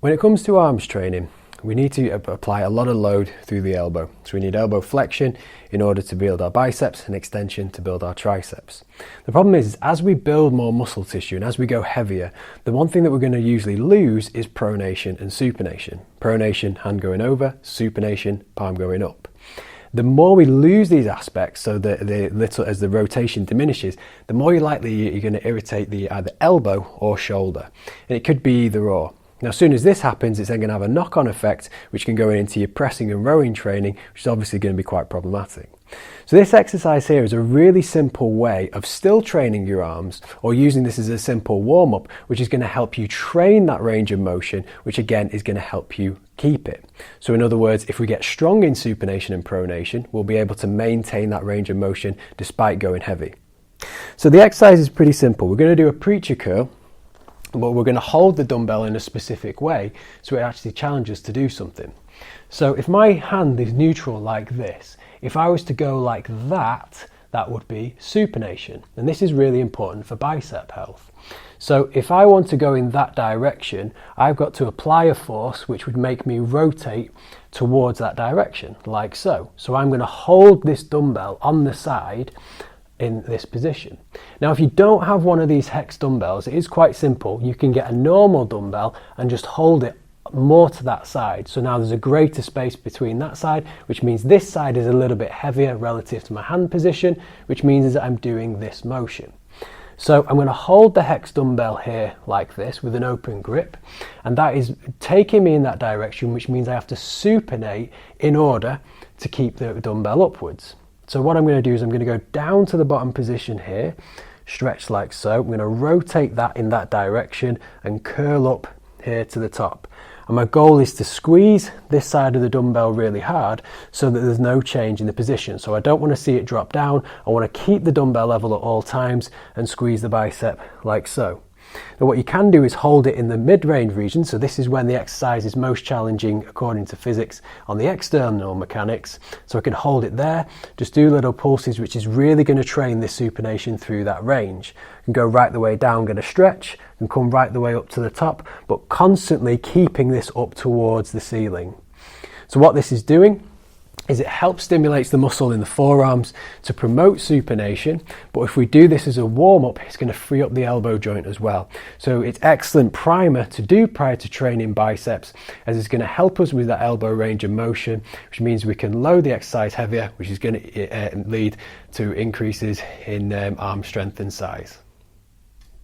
When it comes to arms training, we need to apply a lot of load through the elbow. So we need elbow flexion in order to build our biceps and extension to build our triceps. The problem is as we build more muscle tissue and as we go heavier, the one thing that we're going to usually lose is pronation and supination. Pronation, hand going over, supination, palm going up. The more we lose these aspects, so that as the rotation diminishes, the more likely you're going to irritate the either elbow or shoulder. And it could be either or. Now, as soon as this happens, it's then going to have a knock-on effect, which can go into your pressing and rowing training, which is obviously going to be quite problematic. So this exercise here is a really simple way of still training your arms, or using this as a simple warm-up, which is going to help you train that range of motion, which again is going to help you keep it. So in other words, if we get strong in supination and pronation, we'll be able to maintain that range of motion despite going heavy. So the exercise is pretty simple. We're going to do a preacher curl, but we're going to hold the dumbbell in a specific way so it actually challenges to do something. So if my hand is neutral like this, if I was to go like that, that would be supination. And this is really important for bicep health. So if I want to go in that direction, I've got to apply a force which would make me rotate towards that direction, like so. So I'm going to hold this dumbbell on the side in this position. Now, if you don't have one of these hex dumbbells, it is quite simple. You can get a normal dumbbell and just hold it more to that side. So now there's a greater space between that side, which means this side is a little bit heavier relative to my hand position, which means that I'm doing this motion. So I'm going to hold the hex dumbbell here like this with an open grip, and that is taking me in that direction, which means I have to supinate in order to keep the dumbbell upwards. So what I'm going to do is I'm going to go down to the bottom position here, stretch like so. I'm going to rotate that in that direction and curl up here to the top. And my goal is to squeeze this side of the dumbbell really hard so that there's no change in the position. So I don't want to see it drop down. I want to keep the dumbbell level at all times and squeeze the bicep like so. Now what you can do is hold it in the mid-range region, so this is when the exercise is most challenging according to physics on the external mechanics. So I can hold it there, just do little pulses, which is really going to train this supination through that range. I can go right the way down, get a stretch, and come right the way up to the top, but constantly keeping this up towards the ceiling. So what this is doing is it helps stimulate the muscle in the forearms to promote supination, but if we do this as a warm-up, it's going to free up the elbow joint as well. So it's excellent primer to do prior to training biceps, as it's going to help us with that elbow range of motion, which means we can load the exercise heavier, which is going to lead to increases in arm strength and size.